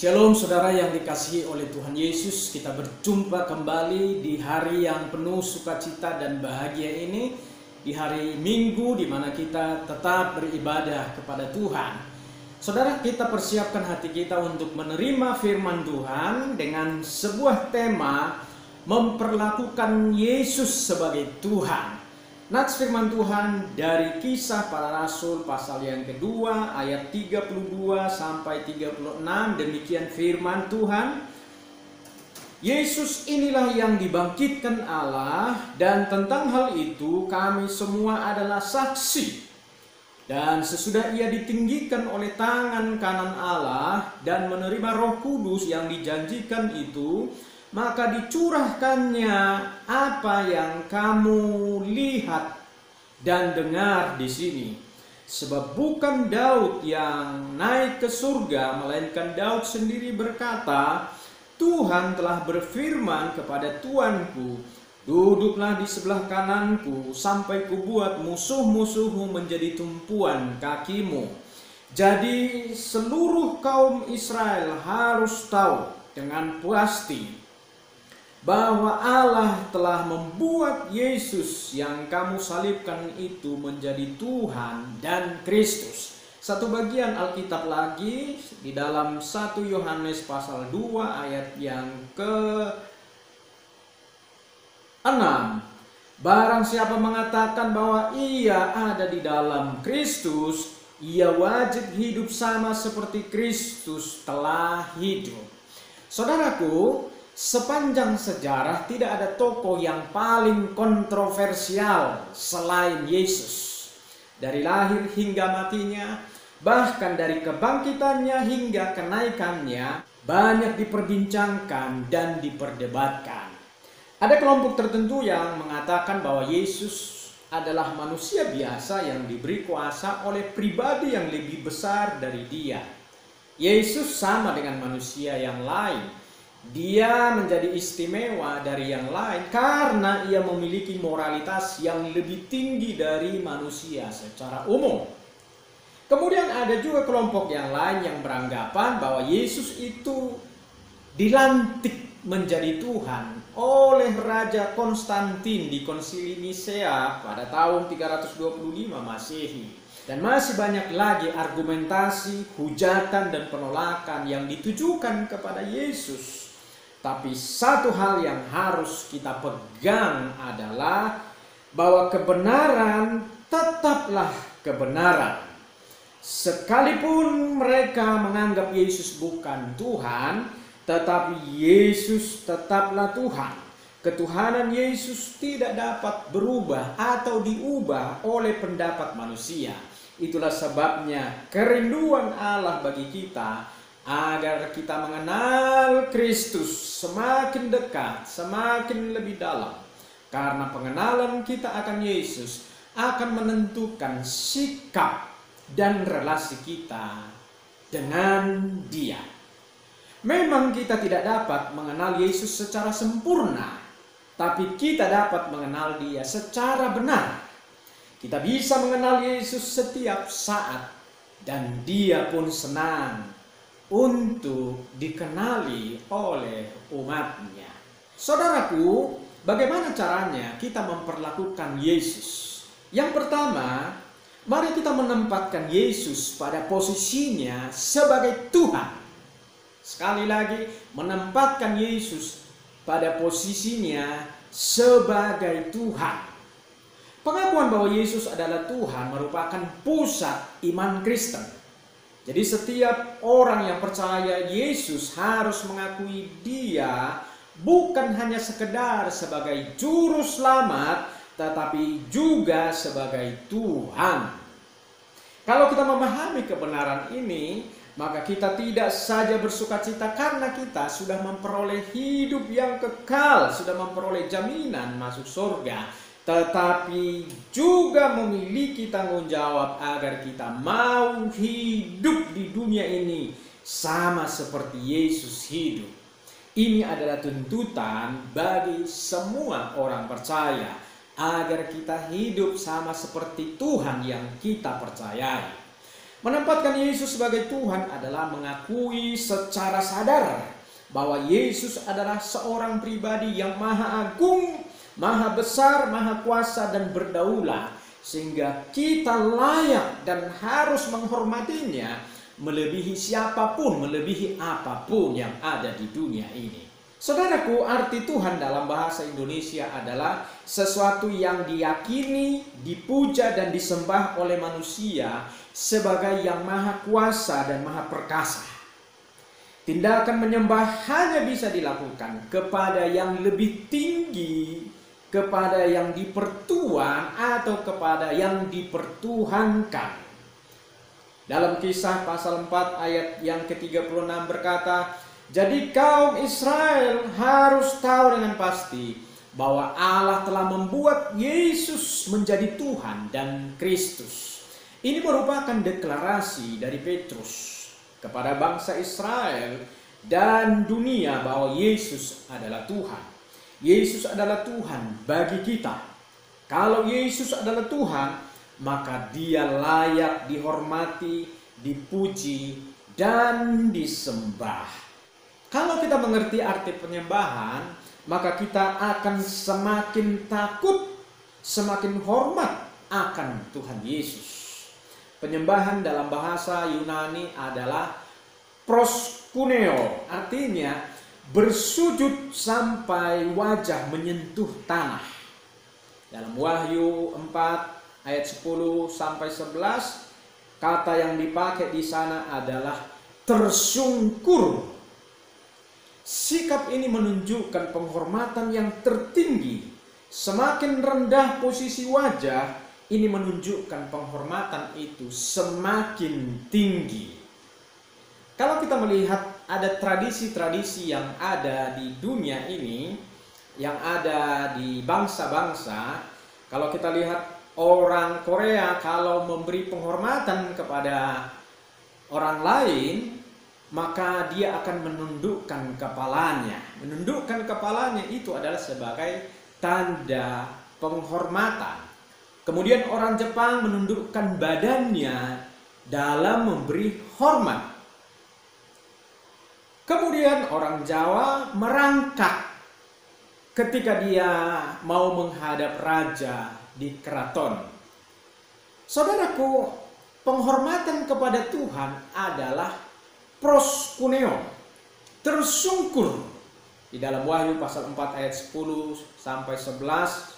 Shalom saudara yang dikasihi oleh Tuhan Yesus. Kita berjumpa kembali di hari yang penuh sukacita dan bahagia ini, di hari Minggu di mana kita tetap beribadah kepada Tuhan. Saudara, kita persiapkan hati kita untuk menerima firman Tuhan dengan sebuah tema memperlakukan Yesus sebagai Tuhan. Nats firman Tuhan dari Kisah Para Rasul pasal yang kedua ayat 32 sampai 36. Demikian firman Tuhan. Yesus inilah yang dibangkitkan Allah, dan tentang hal itu kami semua adalah saksi. Dan sesudah ia ditinggikan oleh tangan kanan Allah dan menerima Roh Kudus yang dijanjikan itu, maka dicurahkannya apa yang kamu lihat dan dengar di sini. Sebab bukan Daud yang naik ke surga, melainkan Daud sendiri berkata, Tuhan telah berfirman kepada Tuanku, duduklah di sebelah kananku sampai kubuat musuh-musuhmu menjadi tumpuan kakimu. Jadi seluruh kaum Israel harus tahu dengan pasti bahwa Allah telah membuat Yesus yang kamu salibkan itu menjadi Tuhan dan Kristus. Satu bagian Alkitab lagi di dalam 1 Yohanes pasal 2 ayat yang ke-6. Barang siapa mengatakan bahwa ia ada di dalam Kristus, ia wajib hidup sama seperti Kristus telah hidup. Saudaraku, sepanjang sejarah tidak ada tokoh yang paling kontroversial selain Yesus. Dari lahir hingga matinya, bahkan dari kebangkitannya hingga kenaikannya, banyak diperbincangkan dan diperdebatkan. Ada kelompok tertentu yang mengatakan bahwa Yesus adalah manusia biasa yang diberi kuasa oleh pribadi yang lebih besar dari dia. Yesus sama dengan manusia yang lain. Dia menjadi istimewa dari yang lain karena ia memiliki moralitas yang lebih tinggi dari manusia secara umum. Kemudian ada juga kelompok yang lain yang beranggapan bahwa Yesus itu dilantik menjadi Tuhan oleh Raja Konstantin di Konsili Nisea pada tahun 325 Masehi. Dan masih banyak lagi argumentasi, hujatan, dan penolakan yang ditujukan kepada Yesus. Tapi satu hal yang harus kita pegang adalah bahwa kebenaran tetaplah kebenaran. Sekalipun mereka menganggap Yesus bukan Tuhan, tetapi Yesus tetaplah Tuhan. Ketuhanan Yesus tidak dapat berubah atau diubah oleh pendapat manusia. Itulah sebabnya kerinduan Allah bagi kita agar kita mengenal Kristus semakin dekat, semakin lebih dalam. Karena pengenalan kita akan Yesus akan menentukan sikap dan relasi kita dengan Dia. Memang kita tidak dapat mengenal Yesus secara sempurna, tapi kita dapat mengenal Dia secara benar. Kita bisa mengenal Yesus setiap saat, dan Dia pun senang untuk dikenali oleh umatnya. Saudaraku, bagaimana caranya kita memperlakukan Yesus? Yang pertama, mari kita menempatkan Yesus pada posisinya sebagai Tuhan. Sekali lagi, menempatkan Yesus pada posisinya sebagai Tuhan. Pengakuan bahwa Yesus adalah Tuhan merupakan pusat iman Kristen. Jadi setiap orang yang percaya Yesus harus mengakui Dia bukan hanya sekedar sebagai juru selamat, tetapi juga sebagai Tuhan. Kalau kita memahami kebenaran ini, maka kita tidak saja bersukacita karena kita sudah memperoleh hidup yang kekal, sudah memperoleh jaminan masuk surga, tetapi juga memiliki tanggung jawab agar kita mau hidup di dunia ini sama seperti Yesus hidup. Ini adalah tuntutan bagi semua orang percaya agar kita hidup sama seperti Tuhan yang kita percayai. Menempatkan Yesus sebagai Tuhan adalah mengakui secara sadar bahwa Yesus adalah seorang pribadi yang maha agung, maha besar, maha kuasa dan berdaulat, sehingga kita layak dan harus menghormatinya melebihi siapapun, melebihi apapun yang ada di dunia ini. Saudaraku, arti Tuhan dalam bahasa Indonesia adalah sesuatu yang diyakini, dipuja dan disembah oleh manusia sebagai yang maha kuasa dan maha perkasa. Tindakan menyembah hanya bisa dilakukan kepada yang lebih tinggi, kepada yang dipertuan atau kepada yang dipertuhankan. Dalam Kisah pasal 4 ayat yang ke-36 berkata, "Jadi kaum Israel harus tahu dengan pasti bahwa Allah telah membuat Yesus menjadi Tuhan dan Kristus." Ini merupakan deklarasi dari Petrus kepada bangsa Israel dan dunia bahwa Yesus adalah Tuhan. Yesus adalah Tuhan bagi kita. Kalau Yesus adalah Tuhan, maka Dia layak dihormati, dipuji, dan disembah. Kalau kita mengerti arti penyembahan, maka kita akan semakin takut, semakin hormat akan Tuhan Yesus. Penyembahan dalam bahasa Yunani adalah proskuneo, artinya bersujud sampai wajah menyentuh tanah. Dalam Wahyu 4 ayat 10 sampai 11, kata yang dipakai di sana adalah tersungkur. Sikap ini menunjukkan penghormatan yang tertinggi. Semakin rendah posisi wajah, ini menunjukkan penghormatan itu semakin tinggi. Kalau kita melihat ada tradisi-tradisi yang ada di dunia ini, yang ada di bangsa-bangsa, kalau kita lihat orang Korea kalau memberi penghormatan kepada orang lain, maka dia akan menundukkan kepalanya. Menundukkan kepalanya itu adalah sebagai tanda penghormatan. Kemudian orang Jepang menundukkan badannya dalam memberi hormat. Kemudian orang Jawa merangkak ketika dia mau menghadap raja di keraton. Saudaraku, penghormatan kepada Tuhan adalah proskuneo, tersungkur. Di dalam Wahyu pasal 4 ayat 10 sampai 11,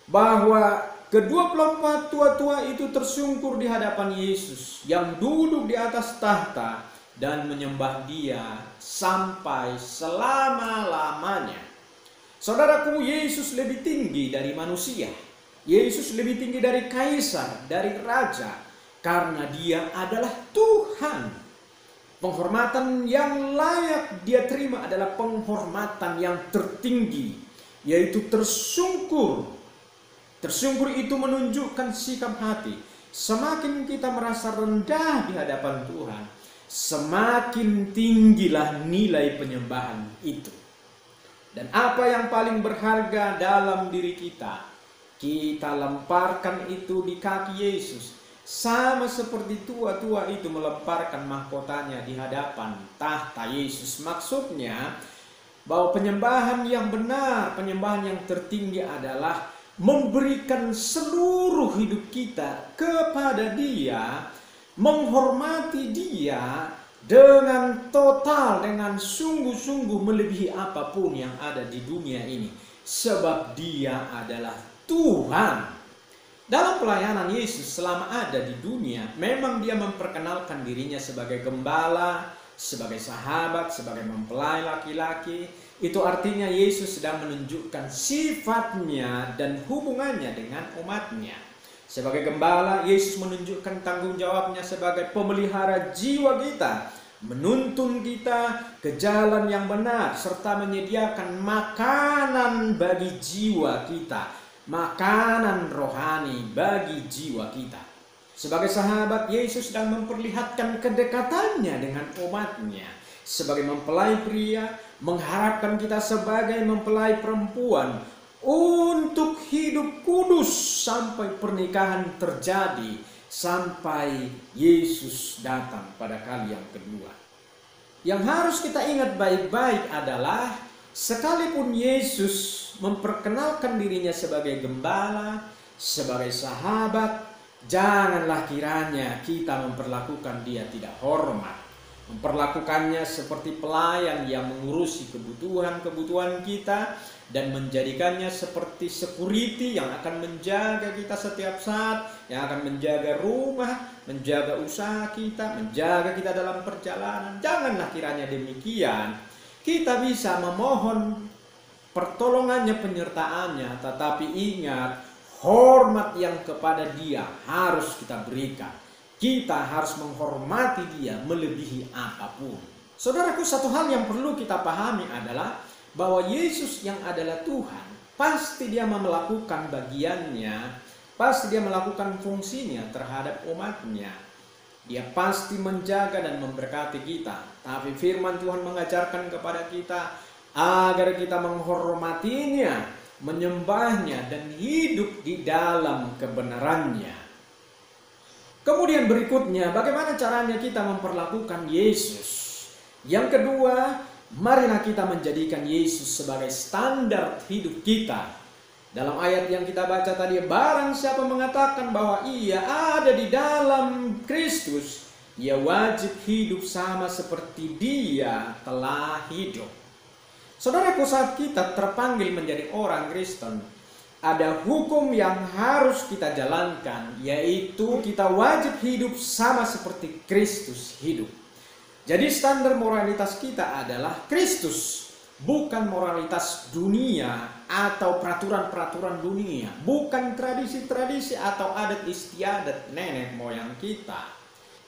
bahwa ke-24 tua-tua itu tersungkur di hadapan Yesus yang duduk di atas tahta dan menyembah Dia sampai selama-lamanya. Saudaraku, Yesus lebih tinggi dari manusia. Yesus lebih tinggi dari kaisar, dari raja, karena Dia adalah Tuhan. Penghormatan yang layak Dia terima adalah penghormatan yang tertinggi, yaitu tersungkur. Tersungkur itu menunjukkan sikap hati. Semakin kita merasa rendah di hadapan Tuhan, semakin tinggilah nilai penyembahan itu. Dan apa yang paling berharga dalam diri kita, kita lemparkan itu di kaki Yesus. Sama seperti tua-tua itu melemparkan mahkotanya di hadapan tahta Yesus. Maksudnya bahwa penyembahan yang benar, penyembahan yang tertinggi adalah memberikan seluruh hidup kita kepada Dia, menghormati Dia dengan total, dengan sungguh-sungguh melebihi apapun yang ada di dunia ini. Sebab Dia adalah Tuhan. Dalam pelayanan Yesus selama ada di dunia, memang Dia memperkenalkan dirinya sebagai gembala, sebagai sahabat, sebagai mempelai laki-laki. Itu artinya Yesus sedang menunjukkan sifatnya dan hubungannya dengan umatnya. Sebagai gembala, Yesus menunjukkan tanggung jawabnya sebagai pemelihara jiwa kita, menuntun kita ke jalan yang benar, serta menyediakan makanan bagi jiwa kita, makanan rohani bagi jiwa kita. Sebagai sahabat, Yesus sedang memperlihatkan kedekatannya dengan umatnya. Sebagai mempelai pria, mengharapkan kita sebagai mempelai perempuan untuk hidup kudus sampai pernikahan terjadi sampai Yesus datang pada kali yang kedua. Yang harus kita ingat baik-baik adalah sekalipun Yesus memperkenalkan dirinya sebagai gembala, sebagai sahabat, janganlah kiranya kita memperlakukan dia tidak hormat. Memperlakukannya seperti pelayan yang mengurusi kebutuhan-kebutuhan kita dan menjadikannya seperti security yang akan menjaga kita setiap saat, yang akan menjaga rumah, menjaga usaha kita, menjaga kita dalam perjalanan. Janganlah kiranya demikian. Kita bisa memohon pertolongannya, penyertaannya, tetapi ingat, hormat yang kepada dia harus kita berikan. Kita harus menghormati dia melebihi apapun. Saudaraku, satu hal yang perlu kita pahami adalah bahwa Yesus yang adalah Tuhan, pasti dia melakukan bagiannya, pasti dia melakukan fungsinya terhadap umatnya. Dia pasti menjaga dan memberkati kita. Tapi firman Tuhan mengajarkan kepada kita agar kita menghormatinya, menyembahnya, dan hidup di dalam kebenarannya. Kemudian berikutnya, bagaimana caranya kita memperlakukan Yesus? Yang kedua, marilah kita menjadikan Yesus sebagai standar hidup kita. Dalam ayat yang kita baca tadi, barang siapa mengatakan bahwa ia ada di dalam Kristus, ia wajib hidup sama seperti dia telah hidup. Saudaraku, saat kita terpanggil menjadi orang Kristen, ada hukum yang harus kita jalankan, yaitu kita wajib hidup sama seperti Kristus hidup. Jadi standar moralitas kita adalah Kristus, bukan moralitas dunia atau peraturan-peraturan dunia, bukan tradisi-tradisi atau adat istiadat nenek moyang kita.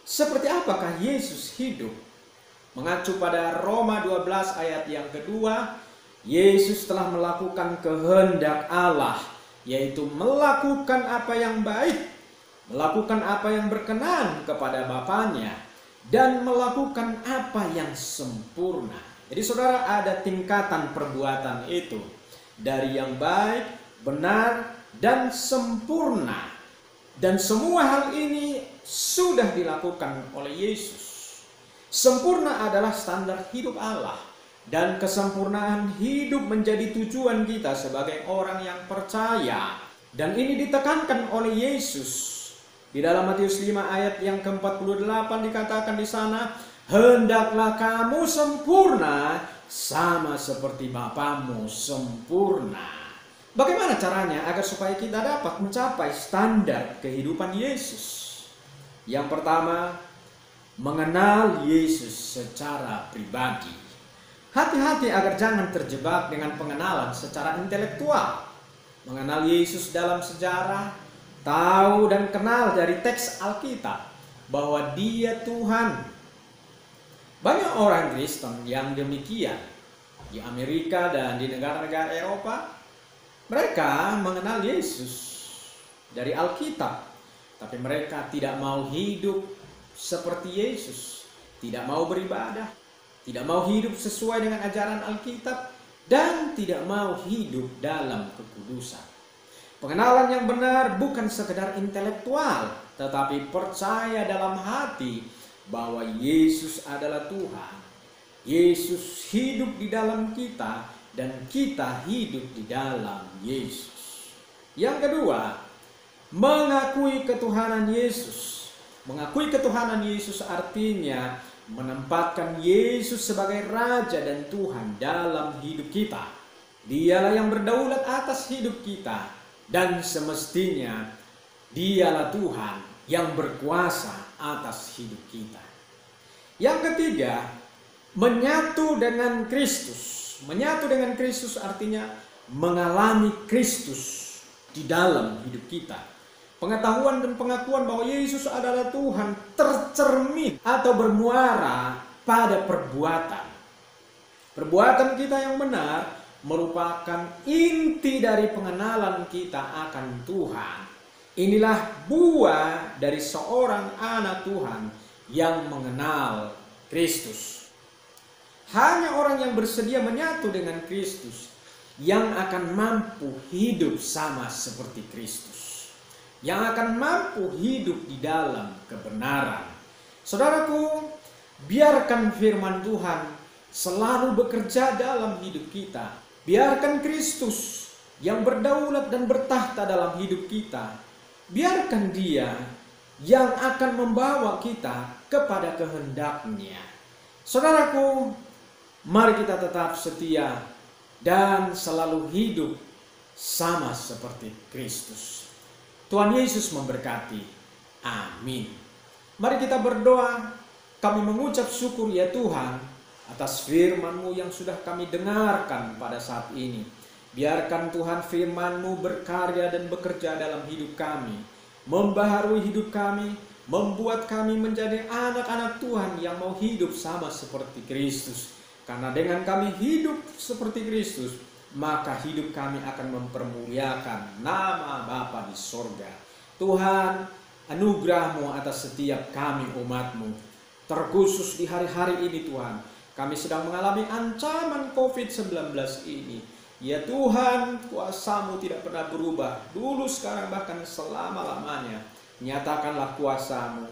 Seperti apakah Yesus hidup? Mengacu pada Roma 12 ayat yang kedua, Yesus telah melakukan kehendak Allah, yaitu melakukan apa yang baik, melakukan apa yang berkenan kepada Bapanya, dan melakukan apa yang sempurna. Jadi saudara, ada tingkatan perbuatan itu, dari yang baik, benar, dan sempurna. Dan semua hal ini sudah dilakukan oleh Yesus. Sempurna adalah standar hidup Allah. Dan kesempurnaan hidup menjadi tujuan kita sebagai orang yang percaya. Dan ini ditekankan oleh Yesus. Di dalam Matius 5 ayat yang ke-48 dikatakan di sana, hendaklah kamu sempurna sama seperti Bapamu sempurna. Bagaimana caranya agar supaya kita dapat mencapai standar kehidupan Yesus? Yang pertama, mengenal Yesus secara pribadi. Hati-hati agar jangan terjebak dengan pengenalan secara intelektual. Mengenal Yesus dalam sejarah, tahu dan kenal dari teks Alkitab bahwa Dia Tuhan. Banyak orang Kristen yang demikian di Amerika dan di negara-negara Eropa. Mereka mengenal Yesus dari Alkitab, tapi mereka tidak mau hidup seperti Yesus, tidak mau beribadah, tidak mau hidup sesuai dengan ajaran Alkitab, dan tidak mau hidup dalam kekudusan. Pengenalan yang benar bukan sekedar intelektual, tetapi percaya dalam hati bahwa Yesus adalah Tuhan. Yesus hidup di dalam kita, dan kita hidup di dalam Yesus. Yang kedua, mengakui ketuhanan Yesus. Mengakui ketuhanan Yesus artinya menempatkan Yesus sebagai Raja dan Tuhan dalam hidup kita. Dialah yang berdaulat atas hidup kita, dan semestinya Dialah Tuhan yang berkuasa atas hidup kita. Yang ketiga, menyatu dengan Kristus. Menyatu dengan Kristus artinya mengalami Kristus di dalam hidup kita. Pengetahuan dan pengakuan bahwa Yesus adalah Tuhan tercermin atau bermuara pada perbuatan. Perbuatan kita yang benar merupakan inti dari pengenalan kita akan Tuhan. Inilah buah dari seorang anak Tuhan yang mengenal Kristus. Hanya orang yang bersedia menyatu dengan Kristus yang akan mampu hidup sama seperti Kristus. yang akan mampu hidup di dalam kebenaran. Saudaraku, biarkan firman Tuhan selalu bekerja dalam hidup kita. Biarkan Kristus yang berdaulat dan bertahta dalam hidup kita, biarkan Dia yang akan membawa kita kepada kehendak-Nya. Saudaraku, mari kita tetap setia dan selalu hidup sama seperti Kristus. Tuhan Yesus memberkati. Amin. Mari kita berdoa. Kami mengucap syukur ya Tuhan atas firman-Mu yang sudah kami dengarkan pada saat ini. Biarkan Tuhan firman-Mu berkarya dan bekerja dalam hidup kami, membaharui hidup kami, membuat kami menjadi anak-anak Tuhan yang mau hidup sama seperti Kristus. Karena dengan kami hidup seperti Kristus, maka hidup kami akan mempermuliakan nama Bapa di sorga. Tuhan, anugerah-Mu atas setiap kami umat-Mu. Terkhusus di hari-hari ini Tuhan, kami sedang mengalami ancaman COVID-19 ini. Ya Tuhan, kuasa-Mu tidak pernah berubah. Dulu, sekarang, bahkan selama-lamanya. Nyatakanlah kuasa-Mu.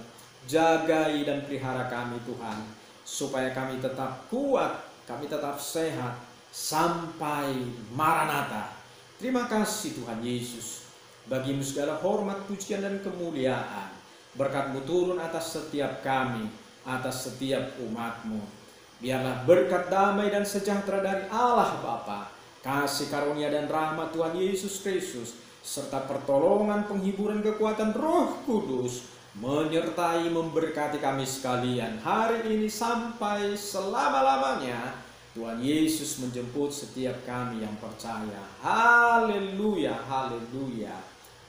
Jagai dan pelihara kami Tuhan. Supaya kami tetap kuat, kami tetap sehat. Sampai Maranatha. Terima kasih Tuhan Yesus. Bagi-Mu segala hormat, pujian, dan kemuliaan. Berkat-Mu turun atas setiap kami, atas setiap umat-Mu. Biarlah berkat damai dan sejahtera dari Allah Bapa, kasih karunia dan rahmat Tuhan Yesus Kristus, serta pertolongan, penghiburan, kekuatan Roh Kudus menyertai memberkati kami sekalian hari ini sampai selama-lamanya. Tuhan Yesus menjemput setiap kami yang percaya. Haleluya, haleluya.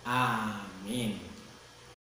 Amin.